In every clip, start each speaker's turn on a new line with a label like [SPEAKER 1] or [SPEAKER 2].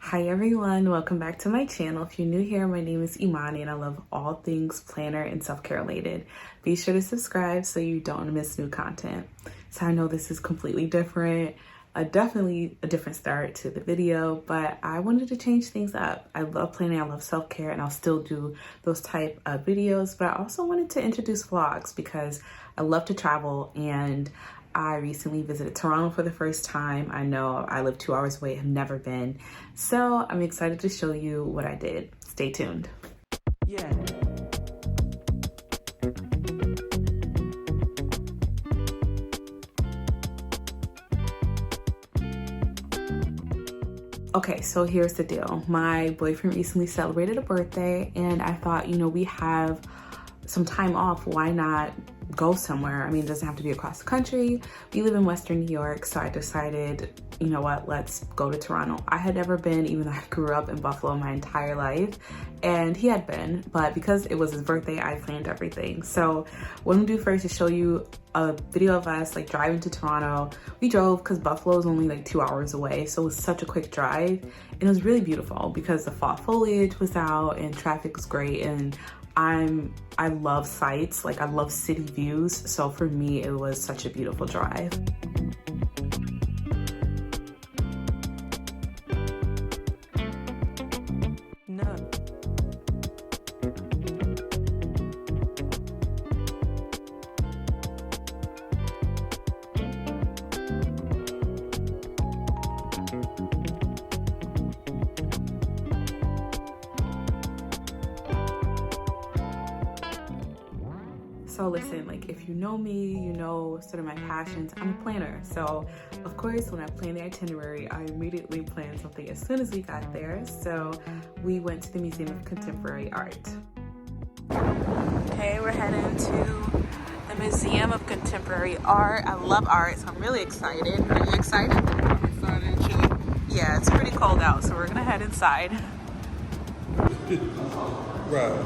[SPEAKER 1] Hi everyone, welcome back to my channel. If you're new here, my name is Imani and I love all things planner and self-care related. Be sure to subscribe so you don't miss new content. So I know this is completely different, definitely a different start to the video, but I wanted to change things up. I love planning, I love self-care, and I'll still do those type of videos, but I also wanted to introduce vlogs because I love to travel and I recently visited Toronto for the first time. I know I live 2 hours away, have never been. So I'm excited to show you what I did. Stay tuned. Yeah. Okay, so here's the deal. My boyfriend recently celebrated a birthday and I thought, we have some time off, why not go somewhere? I mean, it doesn't have to be across the country. We live in Western New York, so I decided, you know what, let's go to Toronto. I had never been, even though I grew up in Buffalo my entire life, and he had been, but because it was his birthday, I planned everything. So what I'm gonna do first is show you a video of us like driving to Toronto. We drove because Buffalo is only like 2 hours away, so it was such a quick drive, and it was really beautiful because the fall foliage was out and traffic was great, and I love sights, like I love city views. So for me, it was such a beautiful drive. So listen, like if you know me, you know sort of my passions. I'm a planner. So of course, when I planned the itinerary, I immediately planned something as soon as we got there. So we went to the Museum of Contemporary Art. Okay, we're heading to the Museum of Contemporary Art. I love art, so I'm really excited. Are you excited?
[SPEAKER 2] I'm excited and chilling.
[SPEAKER 1] Yeah, it's pretty cold out, so we're gonna head inside.
[SPEAKER 2] Right.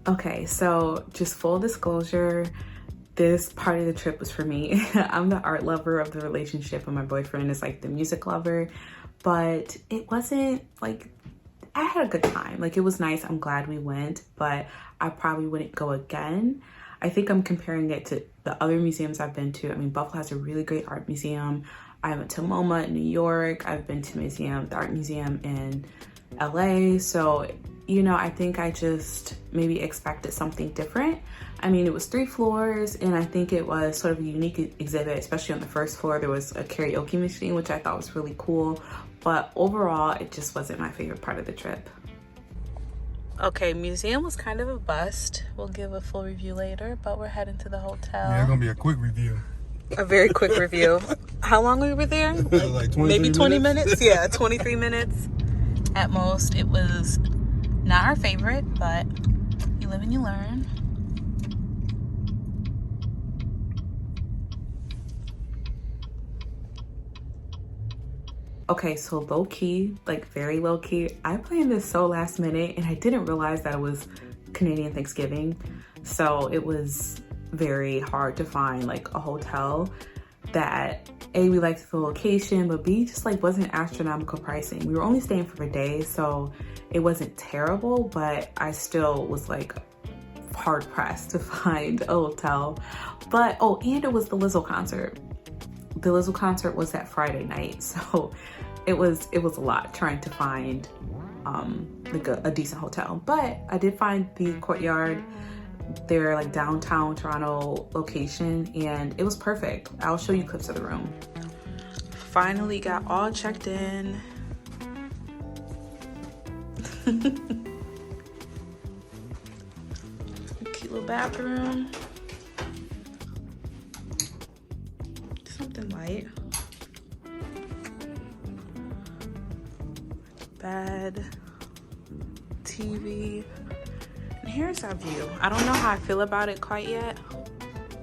[SPEAKER 1] Okay, so just full disclosure, this part of the trip was for me. I'm the art lover of the relationship and my boyfriend is like the music lover, but it wasn't like, I had a good time. Like it was nice, I'm glad we went, but I probably wouldn't go again. I think I'm comparing it to the other museums I've been to. I mean, Buffalo has a really great art museum. I went to MoMA in New York. I've been to the art museum in LA. So, I think I just maybe expected something different. I mean, it was 3 floors and I think it was sort of a unique exhibit, especially on the first floor. There was a karaoke machine, which I thought was really cool. But overall, it just wasn't my favorite part of the trip. Okay, museum was kind of a bust. We'll give a full review later, but we're heading to the hotel.
[SPEAKER 2] Yeah, it's gonna be a quick review.
[SPEAKER 1] A very quick review. How long we were there?
[SPEAKER 2] Like 23
[SPEAKER 1] maybe 20
[SPEAKER 2] minutes?
[SPEAKER 1] minutes? Yeah, 23 minutes at most. It was not our favorite, but you live and you learn. Okay, so low key, like very low key, I planned this so last minute and I didn't realize that it was Canadian Thanksgiving. So it was very hard to find like a hotel that A, we liked the location, but B, just like wasn't astronomical pricing. We were only staying for a day, so it wasn't terrible, but I still was like hard pressed to find a hotel. But, oh, and it was the Lizzo concert. The Lizzo concert was that Friday night, so it was a lot trying to find like a decent hotel. But I did find the Courtyard, their like downtown Toronto location, and it was perfect. I'll show you clips of the room. Finally got all checked in. Cute little bathroom. Something light. Bed. bed, TV, and here's our view. I don't know how I feel about it quite yet.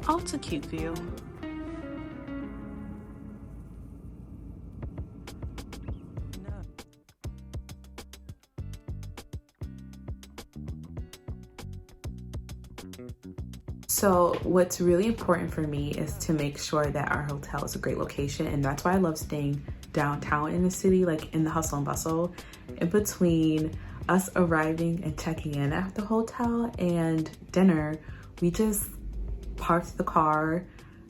[SPEAKER 1] Oh, it's a cute view. So what's really important for me is to make sure that our hotel is a great location, and that's why I love staying downtown in the city, like in the hustle and bustle. In between us arriving and checking in at the hotel and dinner, we just parked the car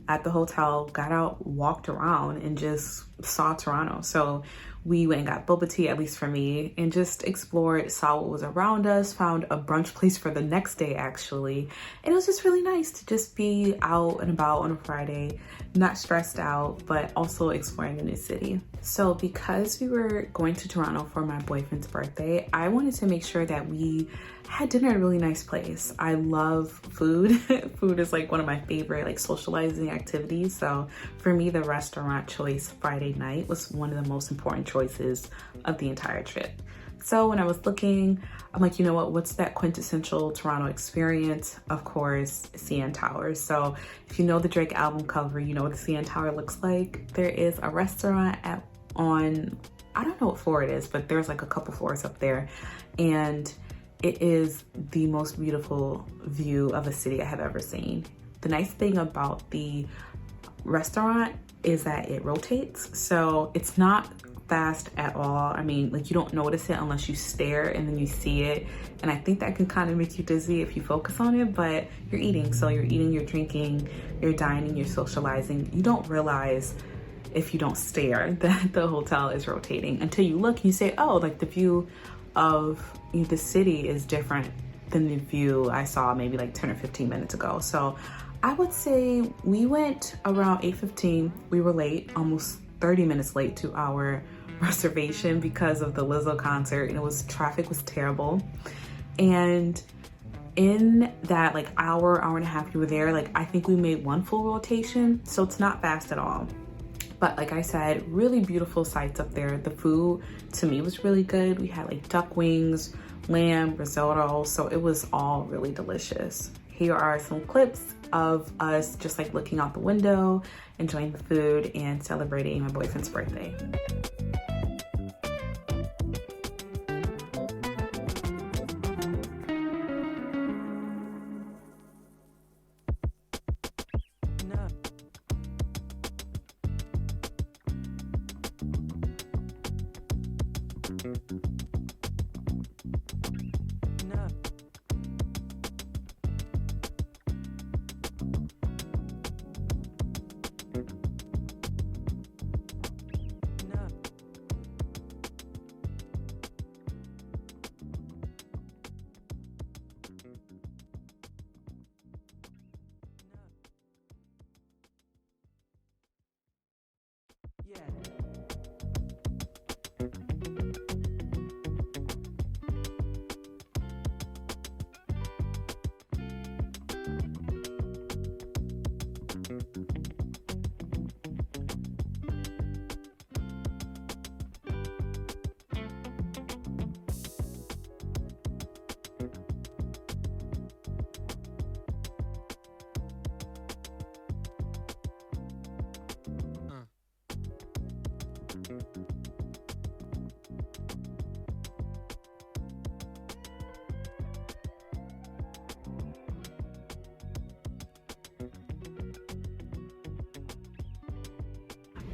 [SPEAKER 1] at the hotel, got out, walked around, and just saw Toronto. So we went and got boba tea, at least for me, and just explored, saw what was around us, found a brunch place for the next day actually. And it was just really nice to just be out and about on a Friday, not stressed out, but also exploring a new city. So because we were going to Toronto for my boyfriend's birthday, I wanted to make sure that we had dinner at a really nice place. I love food. Food is like one of my favorite like socializing activities. So for me, the restaurant choice Friday night was one of the most important choices of the entire trip. So when I was looking, I'm like, you know what, what's that quintessential Toronto experience? Of course, CN Tower. So if you know the Drake album cover, you know what the CN Tower looks like. There is a restaurant on, I don't know what floor it is, but there's like a couple floors up there. And it is the most beautiful view of a city I have ever seen. The nice thing about the restaurant is that it rotates. So it's not fast at all. I mean, like you don't notice it unless you stare and then you see it. And I think that can kind of make you dizzy if you focus on it, but you're eating. So you're eating, you're drinking, you're dining, you're socializing. You don't realize if you don't stare that the hotel is rotating until you look and you say, oh, like the view of the city is different than the view I saw maybe like 10 or 15 minutes ago. So I would say we went around 8:15. We were late, almost 30 minutes late to our reservation because of the Lizzo concert, and traffic was terrible. And in that like hour and a half we were there, like I think we made one full rotation, so it's not fast at all. But like I said, really beautiful sights up there. The food to me was really good. We had like duck wings, lamb, risotto, so it was all really delicious. Here are some clips of us just like looking out the window, enjoying the food, and celebrating my boyfriend's birthday.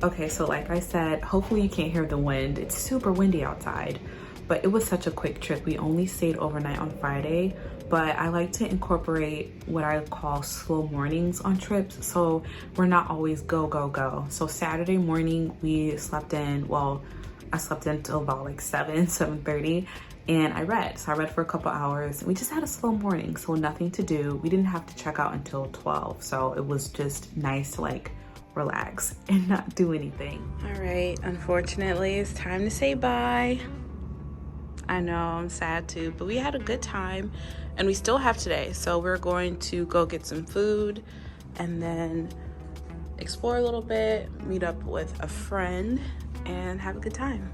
[SPEAKER 1] Okay, so like I said, hopefully you can't hear the wind. It's super windy outside, but it was such a quick trip. We only stayed overnight on Friday, but I like to incorporate what I call slow mornings on trips. So we're not always go, go, go. So Saturday morning, we slept in, well, I slept in until about like 7:30, and I read. So I read for a couple hours. We just had a slow morning, so nothing to do. We didn't have to check out until 12. So it was just nice to like relax and not do anything. All right, unfortunately, it's time to say bye. I know, I'm sad too, but we had a good time and we still have today. So we're going to go get some food and then explore a little bit, meet up with a friend, and have a good time.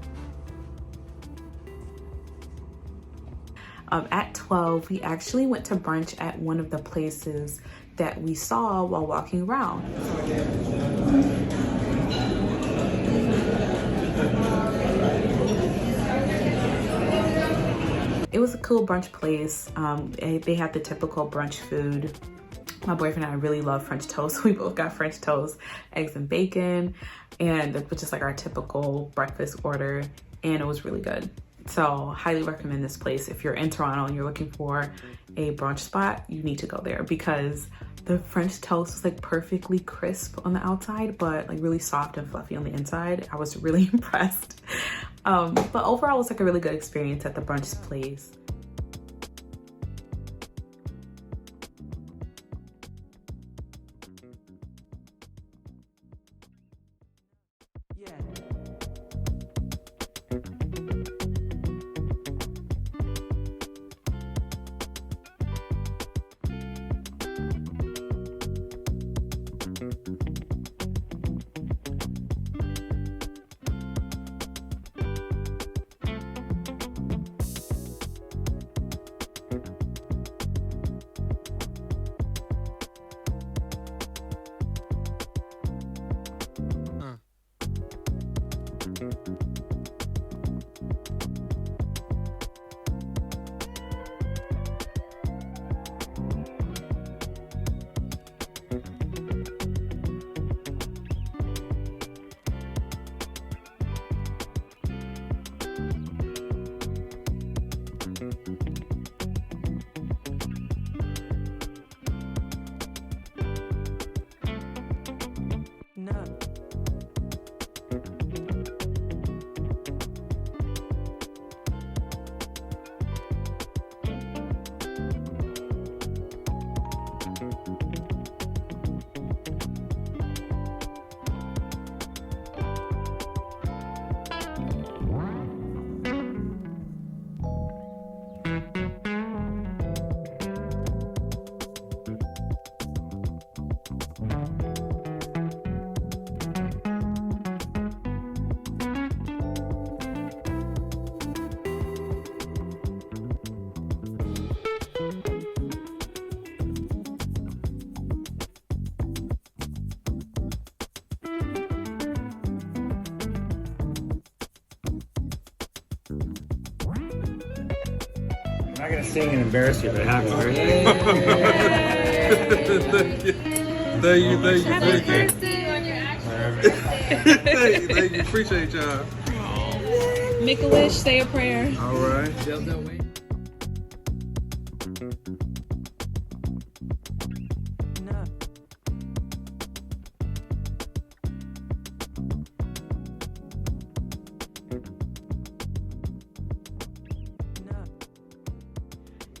[SPEAKER 1] At 12, we actually went to brunch at one of the places that we saw while walking around. It was a cool brunch place. They had the typical brunch food. My boyfriend and I really love French toast. We both got French toast, eggs and bacon, and it was just like our typical breakfast order, and it was really good. So highly recommend this place. If you're in Toronto and you're looking for a brunch spot, you need to go there because the French toast was like perfectly crisp on the outside, but like really soft and fluffy on the inside. I was really impressed. But overall, it was like a really good experience at the brunch place.
[SPEAKER 3] I'm not gonna sing and embarrass you, but happy birthday.
[SPEAKER 2] Thank you.
[SPEAKER 4] Happy birthday on your actual birthday.
[SPEAKER 2] Thank you. Appreciate y'all.
[SPEAKER 4] Make a wish, say a prayer.
[SPEAKER 2] All right.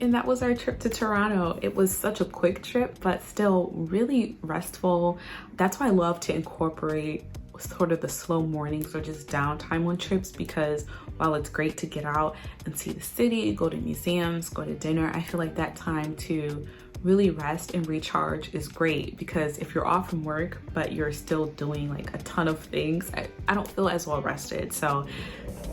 [SPEAKER 1] And that was our trip to Toronto. It was such a quick trip, but still really restful. That's why I love to incorporate sort of the slow mornings or just downtime on trips, because while it's great to get out and see the city, go to museums, go to dinner, I feel like that time to really rest and recharge is great, because if you're off from work but you're still doing like a ton of things, I don't feel as well rested. So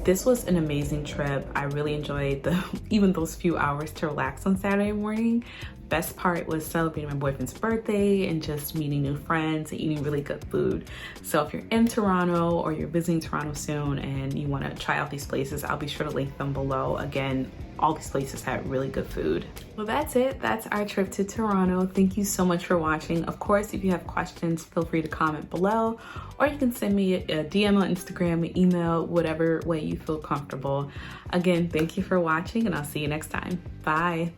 [SPEAKER 1] this was an amazing trip. I really enjoyed even those few hours to relax on Saturday morning. Best part was celebrating my boyfriend's birthday and just meeting new friends and eating really good food. So if you're in Toronto or you're visiting Toronto soon and you want to try out these places, I'll be sure to link them below. Again, all these places had really good food. Well, that's it. That's our trip to Toronto. Thank you so much for watching. Of course, if you have questions, feel free to comment below, or you can send me a DM on Instagram, an email, whatever way you feel comfortable. Again, thank you for watching, and I'll see you next time. Bye.